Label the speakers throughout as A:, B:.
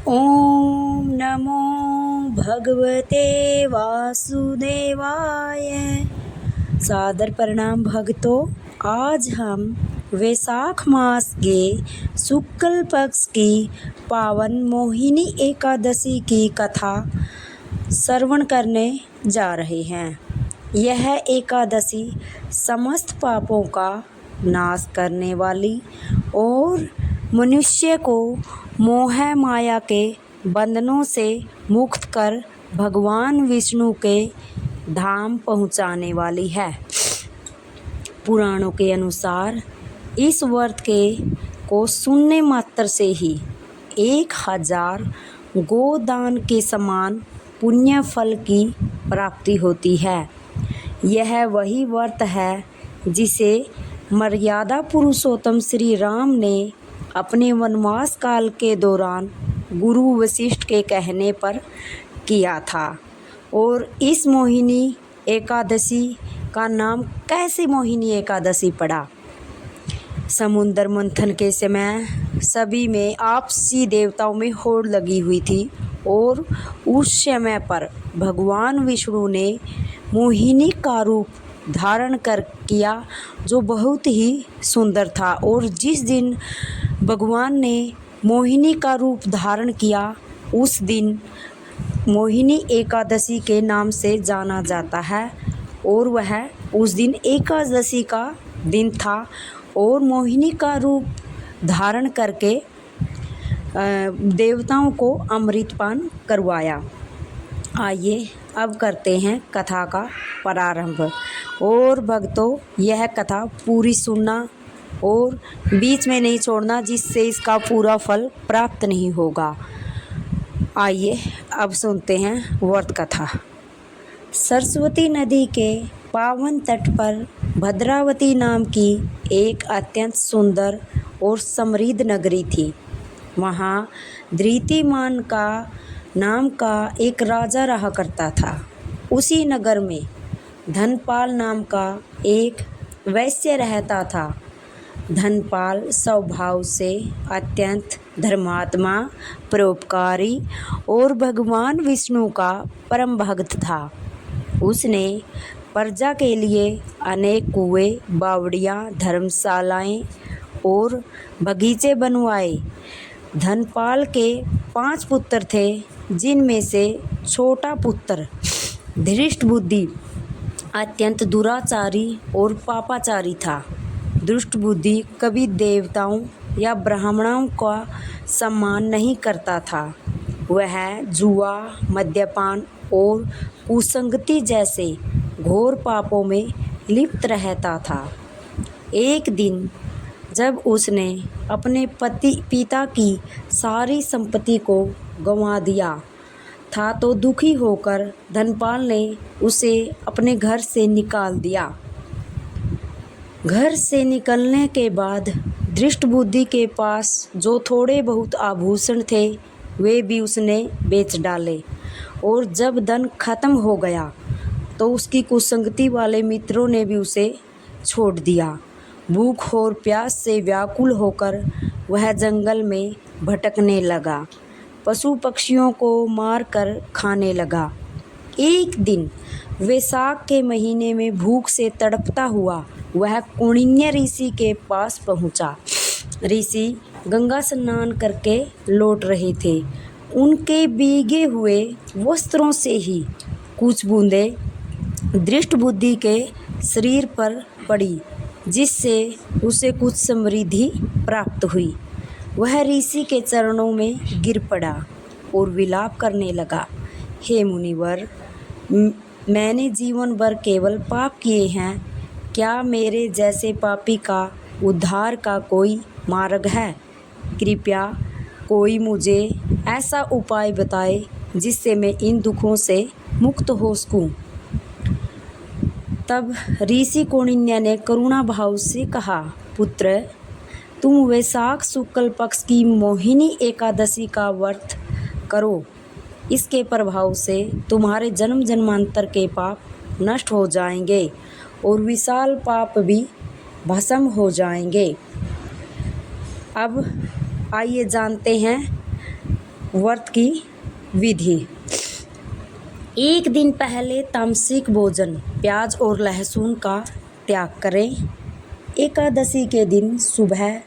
A: ओम नमो भगवते वासुदेवाय। सादर प्रणाम भक्तों। आज हम वैशाख मास के शुक्ल पक्ष की पावन मोहिनी एकादशी की कथा श्रवण करने जा रहे हैं। यह एकादशी समस्त पापों का नाश करने वाली और मनुष्य को मोह माया के बंधनों से मुक्त कर भगवान विष्णु के धाम पहुंचाने वाली है। पुराणों के अनुसार इस व्रत को सुनने मात्र से ही 1000 गोदान के समान पुण्य फल की प्राप्ति होती है। यह वही व्रत है जिसे मर्यादा पुरुषोत्तम श्री राम ने अपने वनवास काल के दौरान गुरु वशिष्ठ के कहने पर किया था। और इस मोहिनी एकादशी का नाम कैसे मोहिनी एकादशी पड़ा? समुद्र मंथन के समय सभी में आपसी देवताओं में होड़ लगी हुई थी और उस समय पर भगवान विष्णु ने मोहिनी का रूप धारण कर किया, जो बहुत ही सुंदर था। और जिस दिन भगवान ने मोहिनी का रूप धारण किया, उस दिन मोहिनी एकादशी के नाम से जाना जाता है। और वह उस दिन एकादशी का दिन था और मोहिनी का रूप धारण करके देवताओं को अमृतपान करवाया। आइए अब करते हैं कथा का प्रारंभ। और भक्तों, यह कथा पूरी सुनना और बीच में नहीं छोड़ना, जिससे इसका पूरा फल प्राप्त नहीं होगा। आइए अब सुनते हैं व्रत कथा। सरस्वती नदी के पावन तट पर भद्रावती नाम की एक अत्यंत सुंदर और समृद्ध नगरी थी। वहाँ धृतिमान का नाम का एक राजा रहा करता था। उसी नगर में धनपाल नाम का एक वैश्य रहता था। धनपाल स्वभाव से अत्यंत धर्मात्मा, परोपकारी और भगवान विष्णु का परम भक्त था। उसने प्रजा के लिए अनेक कुएं, बावड़ियाँ, धर्मशालाएं और बगीचे बनवाए। धनपाल के 5 पुत्र थे, जिनमें से छोटा पुत्र धृष्टबुद्धि अत्यंत दुराचारी और पापाचारी था। धृष्टबुद्धि कभी देवताओं या ब्राह्मणों का सम्मान नहीं करता था। वह जुआ, मद्यपान और कुसंगति जैसे घोर पापों में लिप्त रहता था। एक दिन जब उसने अपने पिता की सारी संपत्ति को गंवा दिया था, तो दुखी होकर धनपाल ने उसे अपने घर से निकाल दिया। घर से निकलने के बाद धृष्टबुद्धि के पास जो थोड़े बहुत आभूषण थे, वे भी उसने बेच डाले। और जब धन खत्म हो गया तो उसकी कुसंगति वाले मित्रों ने भी उसे छोड़ दिया। भूख और प्यास से व्याकुल होकर वह जंगल में भटकने लगा, पशु पक्षियों को मार कर खाने लगा। एक दिन वैशाख के महीने में भूख से तड़पता हुआ वह कौंडिन्य ऋषि के पास पहुंचा। ऋषि गंगा स्नान करके लौट रहे थे। उनके भीगे हुए वस्त्रों से ही कुछ बूंदें धृष्टबुद्धि के शरीर पर पड़ी, जिससे उसे कुछ समृद्धि प्राप्त हुई। वह ऋषि के चरणों में गिर पड़ा और विलाप करने लगा, हे मुनिवर, मैंने जीवन भर केवल पाप किए हैं। क्या मेरे जैसे पापी का उद्धार का कोई मार्ग है? कृपया कोई मुझे ऐसा उपाय बताए जिससे मैं इन दुखों से मुक्त हो सकूं। तब ऋषि कौंडिन्य ने करुणा भाव से कहा, पुत्र, तुम वैशाख शुक्ल पक्ष की मोहिनी एकादशी का व्रत करो। इसके प्रभाव से तुम्हारे जन्म जन्मांतर के पाप नष्ट हो जाएंगे और विशाल पाप भी भस्म हो जाएंगे। अब आइए जानते हैं व्रत की विधि। एक दिन पहले तामसिक भोजन प्याज और लहसुन का त्याग करें। एकादशी के दिन सुबह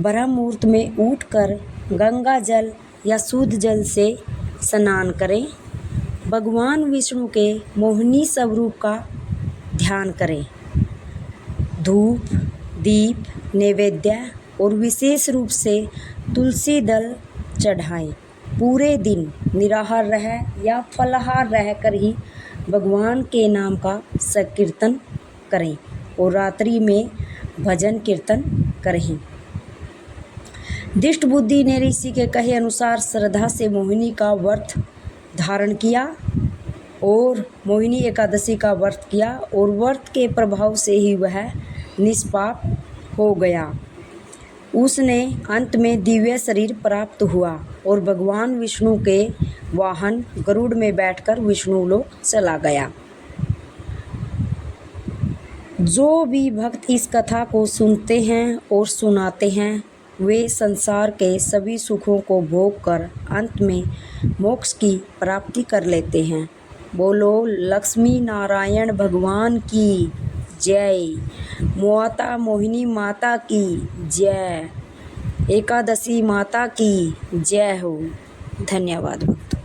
A: ब्रह्म मुहूर्त में उठकर गंगा जल या शुद्ध जल से स्नान करें। भगवान विष्णु के मोहिनी स्वरूप का ध्यान करें। धूप, दीप, नैवेद्य और विशेष रूप से तुलसी दल चढ़ाएं। पूरे दिन निराहार रह या फलाहार रहकर ही भगवान के नाम का संकीर्तन करें और रात्रि में भजन कीर्तन करें। दिष्ट बुद्धि ने ऋषि के कहे अनुसार श्रद्धा से मोहिनी का व्रत धारण किया और मोहिनी एकादशी का व्रत किया और व्रत के प्रभाव से ही वह निष्पाप हो गया। उसने अंत में दिव्य शरीर प्राप्त हुआ और भगवान विष्णु के वाहन गरुड़ में बैठकर विष्णु लोक चला गया। जो भी भक्त इस कथा को सुनते हैं और सुनाते हैं वे संसार के सभी सुखों को भोग कर अंत में मोक्ष की प्राप्ति कर लेते हैं। बोलो लक्ष्मी नारायण भगवान की जय। माता मोहिनी माता की जय। एकादशी माता की जय हो। धन्यवाद भक्तों।